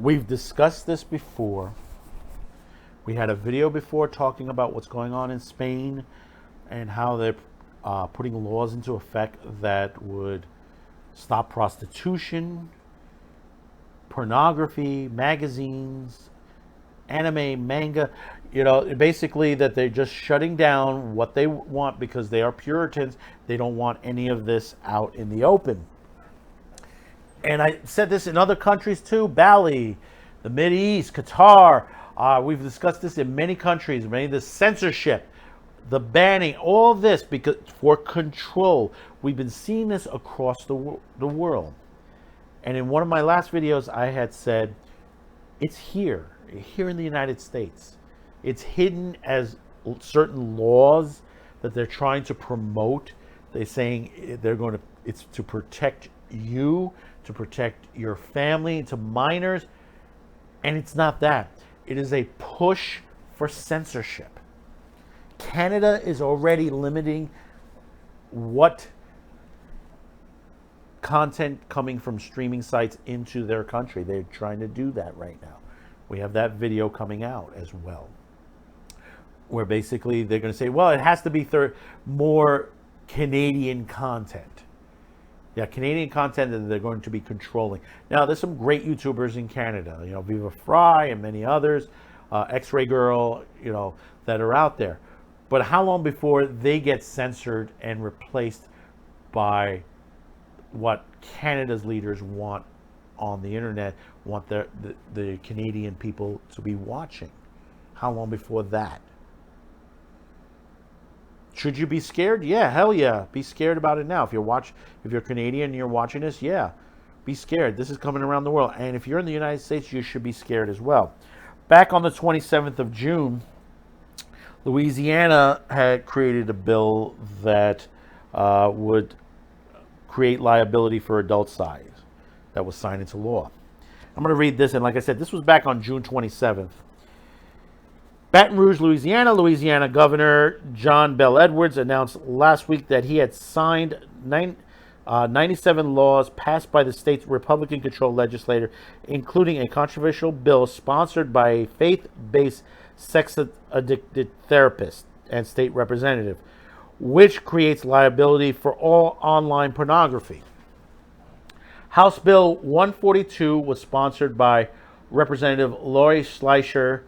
We've discussed this before. We had a video before talking about what's going on in Spain and how they're putting laws into effect that would stop prostitution, pornography, magazines, anime, manga. Basically that they're just shutting down what they want because they are Puritans. They don't want any of this out in the open. And I said this in other countries too, Bali, the Mideast, Qatar. We've discussed this in many countries, the censorship, the banning, all this because for control. We've been seeing this across the world. And in one of my last videos, I had said, it's here in the United States. It's hidden as certain laws that they're trying to promote. They're saying it's to protect you, to protect your family, to minors. And it's not that. It is a push for censorship. Canada is already limiting what content coming from streaming sites into their country. They're trying to do that right now. We have that video coming out as well, where basically they're going to say, well, it has to be more Canadian content. Yeah, Canadian content that they're going to be controlling. Now, there's some great YouTubers in Canada, Viva Fry and many others, X-Ray Girl, that are out there. But how long before they get censored and replaced by what Canada's leaders want on the internet, want the Canadian people to be watching? How long before that? Should you be scared? Yeah, hell yeah. Be scared about it now. If you're Canadian and you're watching this, yeah, be scared. This is coming around the world. And if you're in the United States, you should be scared as well. Back on the 27th of June, Louisiana had created a bill that would create liability for adult size. That was signed into law. I'm going to read this, and like I said, this was back on June 27th. Baton Rouge, Louisiana Governor John Bel Edwards announced last week that he had signed 97 laws passed by the state's Republican-controlled legislature, including a controversial bill sponsored by a faith-based sex-addicted therapist and state representative, which creates liability for all online pornography. House Bill 142 was sponsored by Representative Lori Schleicher,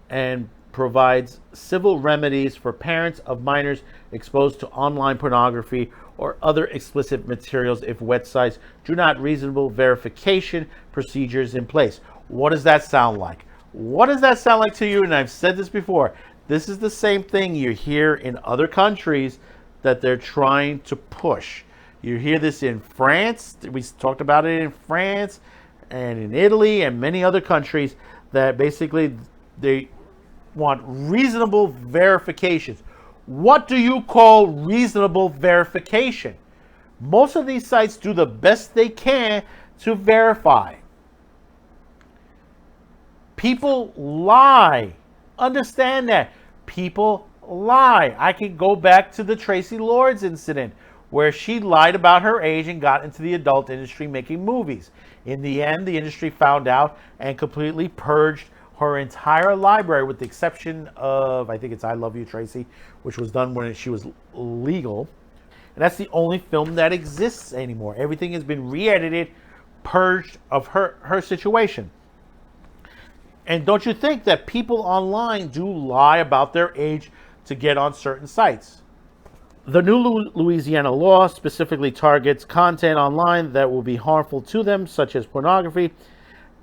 and provides civil remedies for parents of minors exposed to online pornography or other explicit materials if websites do not reasonable verification procedures in place. What does that sound like? What does that sound like to you? And I've said this before. This is the same thing you hear in other countries that they're trying to push. You hear this in France. We talked about it in France and in Italy and many other countries that basically they want reasonable verifications. What do you call reasonable verification? Most of these sites do the best they can to verify. People lie. Understand that. People lie. I can go back to the Tracy Lords incident where she lied about her age and got into the adult industry making movies. In the end, the industry found out and completely purged her entire library with the exception of, I think it's I Love You, Tracy, which was done when she was legal. And that's the only film that exists anymore. Everything has been re-edited, purged of her situation. And don't you think that people online do lie about their age to get on certain sites? The new Louisiana law specifically targets content online that will be harmful to them, such as pornography,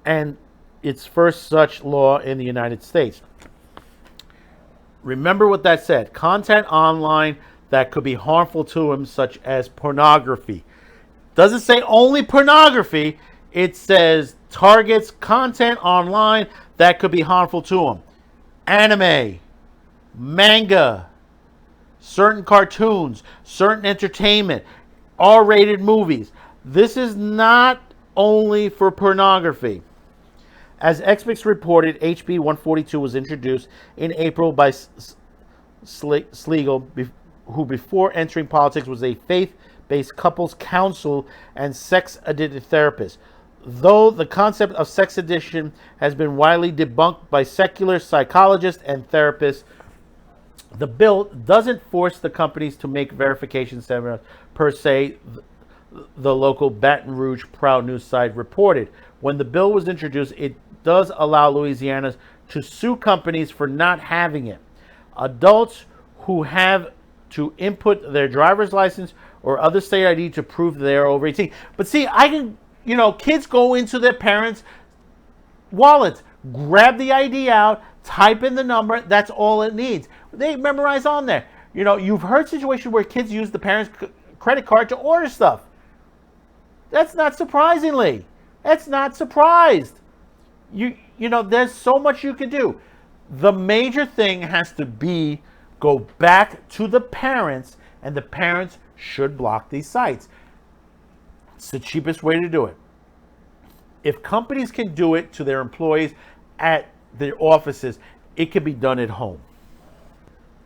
and its first such law in the United States. Remember what that said. Content online that could be harmful to them, such as pornography. Doesn't say only pornography. It says targets content online that could be harmful to them. Anime, manga, certain cartoons, certain entertainment, R-rated movies. This is not only for pornography. As experts reported, HB 142 was introduced in April by Schlegel, who before entering politics was a faith-based couples counsel and sex-addicted therapist. Though the concept of sex addiction has been widely debunked by secular psychologists and therapists, the bill doesn't force the companies to make verification seminars per se, the local Baton Rouge Proud News site reported. When the bill was introduced, it does allow Louisiana to sue companies for not having it. Adults who have to input their driver's license or other state ID to prove they are over 18. But see, kids go into their parents' wallets, grab the ID out, type in the number, that's all it needs. They memorize on there. You've heard situations where kids use the parents' credit card to order stuff. That's not surprisingly. That's not surprised. There's so much you can do. The major thing has to be go back to the parents, and the parents should block these sites. It's the cheapest way to do it. If companies can do it to their employees at their offices, it can be done at home.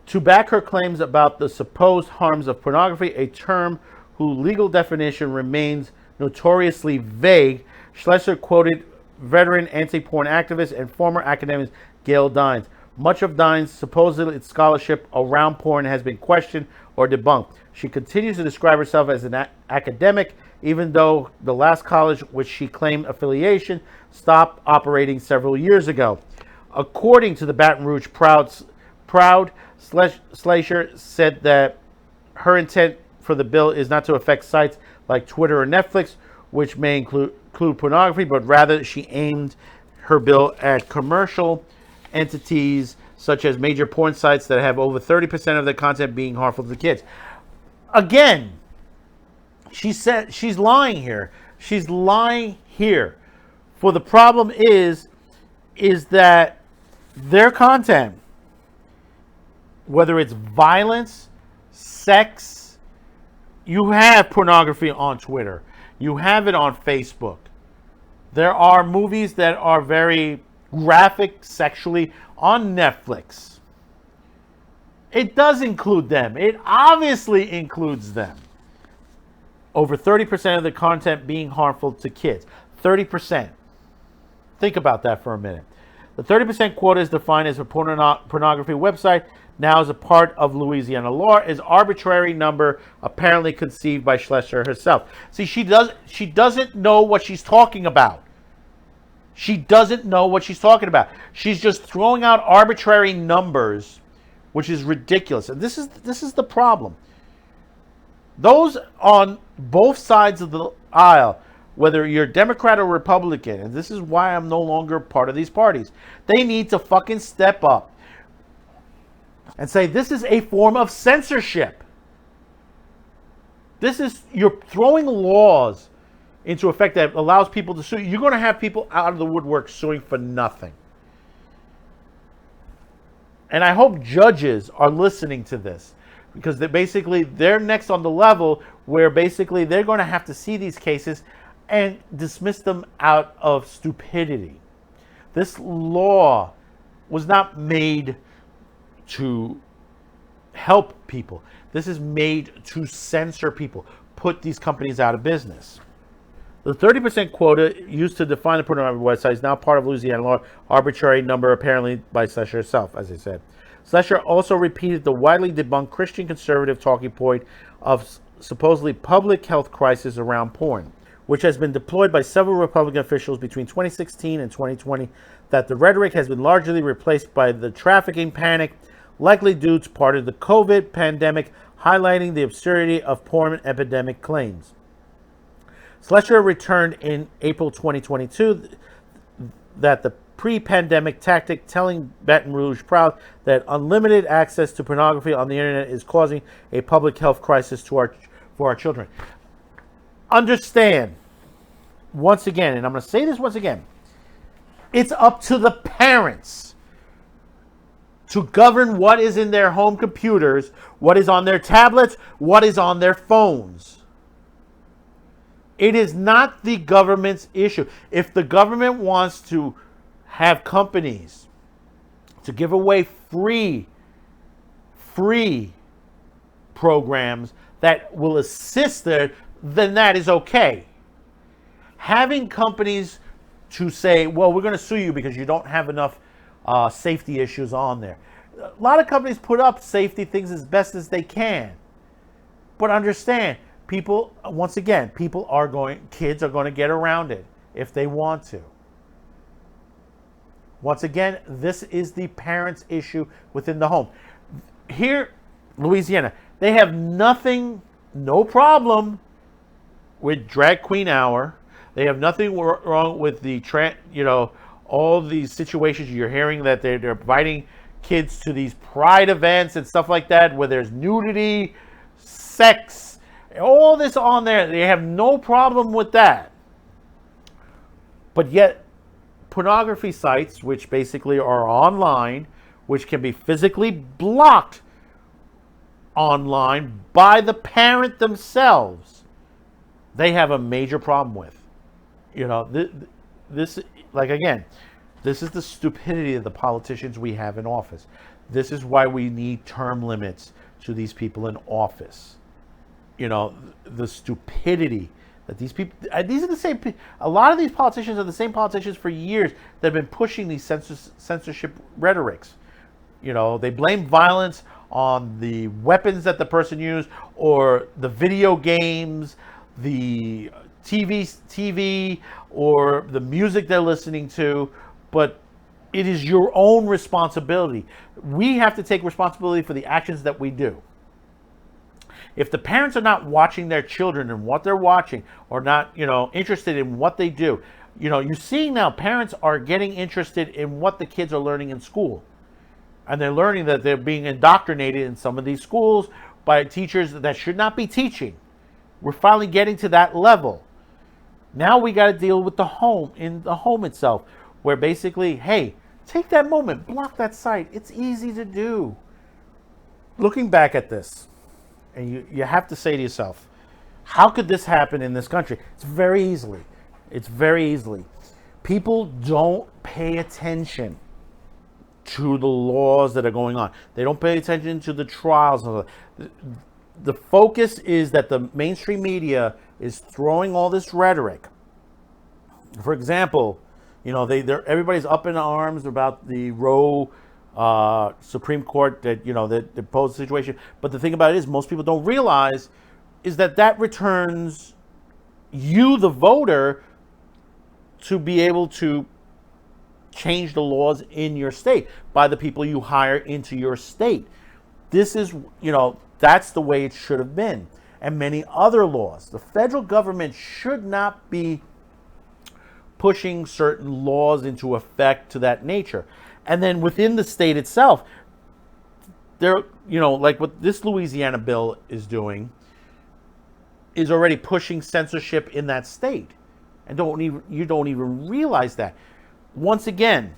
To back her claims about the supposed harms of pornography, a term whose legal definition remains notoriously vague, Schlesser quoted veteran anti-porn activist and former academic Gail Dines. Much of Dines' supposed scholarship around porn has been questioned or debunked. She continues to describe herself as an academic, even though the last college which she claimed affiliation stopped operating several years ago. According to the Baton Rouge Proud, Schlesser said that her intent for the bill is not to affect sites like Twitter or Netflix, which may include pornography, but rather she aimed her bill at commercial entities such as major porn sites that have over 30% of their content being harmful to kids. Again, she said she's lying here. She's lying here. For the problem is that their content, whether it's violence, sex, you have pornography on Twitter. You have it on Facebook. There are movies that are very graphic sexually on Netflix. It does include them. It obviously includes them. Over 30% of the content being harmful to kids. 30%. Think about that for a minute. The 30% quota is defined as a pornography website. Now, as a part of Louisiana law, is arbitrary number apparently conceived by Schlesser herself. See, she doesn't know what she's talking about. She doesn't know what she's talking about. She's just throwing out arbitrary numbers, which is ridiculous. And this is the problem. Those on both sides of the aisle, whether you're Democrat or Republican, and this is why I'm no longer part of these parties, they need to fucking step up and say this is a form of censorship. You're throwing laws into effect that allows people to sue. You're going to have people out of the woodwork suing for nothing. And I hope judges are listening to this, because they're next on the level where basically they're going to have to see these cases and dismiss them out of stupidity. This law was not made to help people. This is made to censor people, put these companies out of business. The 30% quota used to define the pornography website is now part of Louisiana law, arbitrary number apparently by Schlesser herself, as I said. Schlesser also repeated the widely debunked Christian conservative talking point of supposedly public health crisis around porn, which has been deployed by several Republican officials between 2016 and 2020, that the rhetoric has been largely replaced by the trafficking panic, likely due to part of the COVID pandemic, highlighting the absurdity of porn epidemic claims. Schlesser returned in April 2022 that the pre-pandemic tactic telling Baton Rouge Proud that unlimited access to pornography on the internet is causing a public health crisis for our children. Understand, once again, and I'm going to say this once again, it's up to the parents to govern what is in their home computers, what is on their tablets, what is on their phones. It is not the government's issue. If the government wants to have companies to give away free programs that will assist there, then that is okay. having companies to say, well, we're going to sue you because you don't have enough safety issues on there. A lot of companies put up safety things as best as they can. But understand, people, once again, kids are going to get around it if they want to. Once again, this is the parents' issue within the home. Here, Louisiana, they have no problem with drag queen hour. They have nothing wrong with the, all these situations you're hearing that they're inviting kids to these pride events and stuff like that where there's nudity, sex, all this on there. They have no problem with that. But yet, pornography sites, which basically are online, which can be physically blocked online by the parent themselves, they have a major problem with. This is the stupidity of the politicians we have in office. This is why we need term limits to these people in office. The stupidity that these people, these are the same, a lot of these politicians are the same politicians for years that have been pushing these censorship rhetorics. They blame violence on the weapons that the person used, or the video games, the TV, or the music they're listening to, but it is your own responsibility. We have to take responsibility for the actions that we do. If the parents are not watching their children and what they're watching, or not, interested in what they do, you're seeing now parents are getting interested in what the kids are learning in school. And they're learning that they're being indoctrinated in some of these schools by teachers that should not be teaching. We're finally getting to that level. Now we got to deal with the home itself, where basically, hey, take that moment, block that site. It's easy to do. Looking back at this, and you have to say to yourself, how could this happen in this country? It's very easily. People don't pay attention to the laws that are going on. They don't pay attention to the trials. The focus is that the mainstream media is throwing all this rhetoric. For example, everybody's up in arms about the Roe Supreme Court that posed the situation. But the thing about it is, most people don't realize is that returns you, the voter, to be able to change the laws in your state by the people you hire into your state. This is, that's the way it should have been. And many other laws. The federal government should not be pushing certain laws into effect to that nature. And then within the state itself, like what this Louisiana bill is doing, is already pushing censorship in that state. And you don't even realize that. Once again,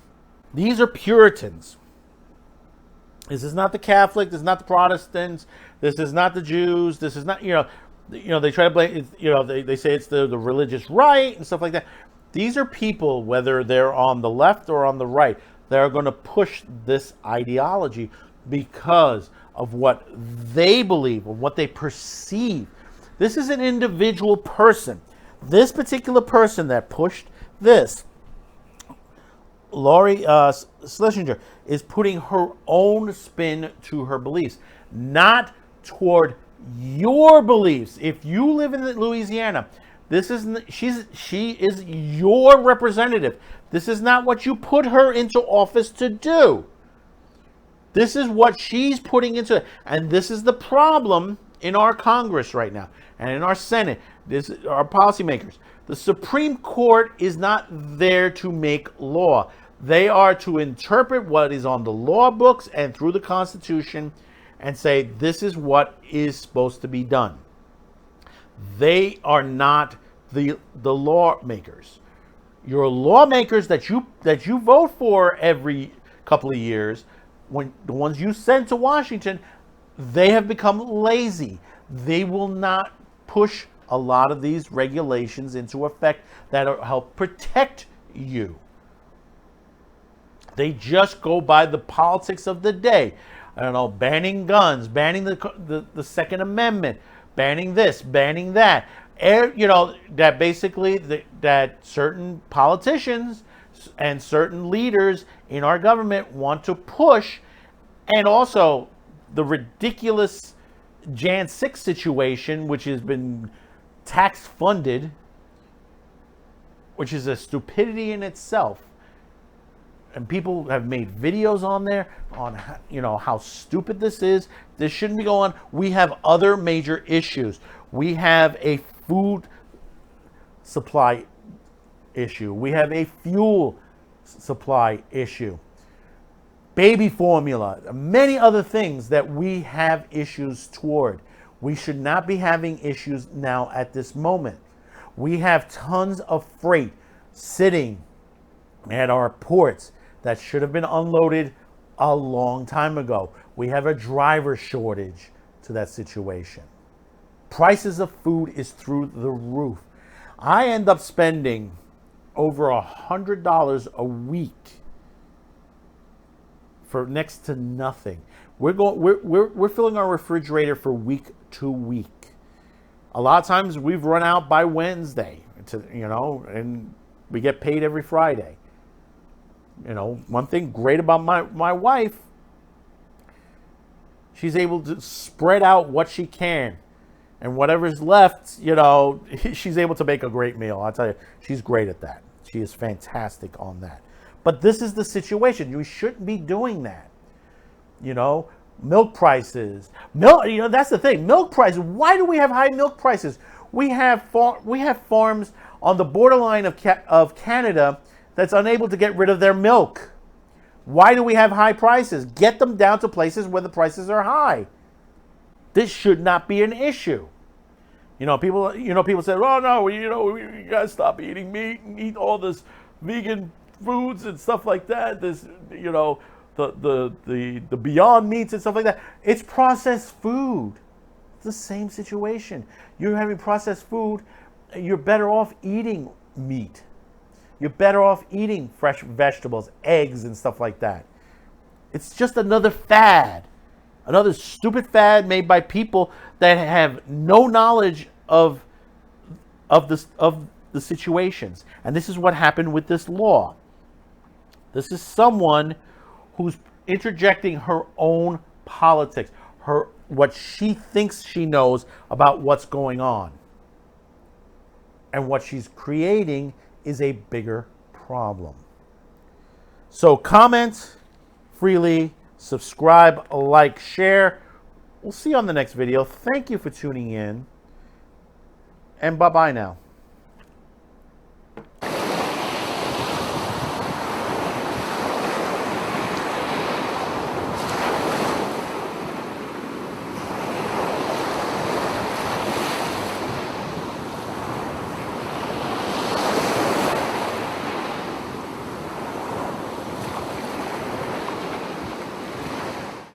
these are Puritans. This is not the Catholic. This is not the Protestants. This is not the Jews. This is not, they try to blame, they say it's the religious right and stuff like that. These are people, whether they're on the left or on the right, that are going to push this ideology because of what they believe or what they perceive. This is an individual person. This particular person that pushed this, Lori Schlesinger, is putting her own spin to her beliefs, not toward your beliefs. If you live in Louisiana, she is your representative. This is not what you put her into office to do. This is what she's putting into it. And this is the problem in our Congress right now and in our Senate. Our policymakers. The Supreme Court is not there to make law. They are to interpret what is on the law books and through the Constitution and say this is what is supposed to be done. They are not the lawmakers. Your lawmakers that you vote for every couple of years, when the ones you send to Washington, they have become lazy. They will not push a lot of these regulations into effect that help protect you. They just go by the politics of the day. I don't know, banning guns, banning the Second Amendment, banning this, banning that. that basically that certain politicians and certain leaders in our government want to push, and also the ridiculous Jan 6 situation, which has been tax funded, which is a stupidity in itself. And people have made videos on there on how stupid this is. This shouldn't be going on. We have other major issues. We have a food supply issue. We have a fuel supply issue. Baby formula, many other things that we have issues toward. We should not be having issues now at this moment. We have tons of freight sitting at our ports that should have been unloaded a long time ago. We have a driver shortage to that situation. Prices of food is through the roof. I end up spending over $100 a week for next to nothing. We're filling our refrigerator for week to week. A lot of times we've run out by Wednesday, and we get paid every Friday. One thing great about my wife, she's able to spread out what she can, and whatever's left, she's able to make a great meal. I'll tell you, she's great at that. She is fantastic on that. But this is the situation. You shouldn't be doing that. Milk prices. That's the thing. Milk prices. Why do we have high milk prices? We have farms on the borderline of Canada that's unable to get rid of their milk. Why do we have high prices? Get them down to places where the prices are high. This should not be an issue. People say, "Oh no, you gotta stop eating meat and eat all this vegan foods and stuff like that." This, the Beyond Meats and stuff like that. It's processed food. It's the same situation. You're having processed food. You're better off eating meat. You're better off eating fresh vegetables, eggs, and stuff like that. It's just another fad. Another stupid fad made by people that have no knowledge of the situations. And this is what happened with this law. This is someone who's interjecting her own politics, what she thinks she knows about what's going on. And what she's creating is a bigger problem. So comment freely, subscribe, like, share. We'll see you on the next video. Thank you for tuning in. And bye-bye now.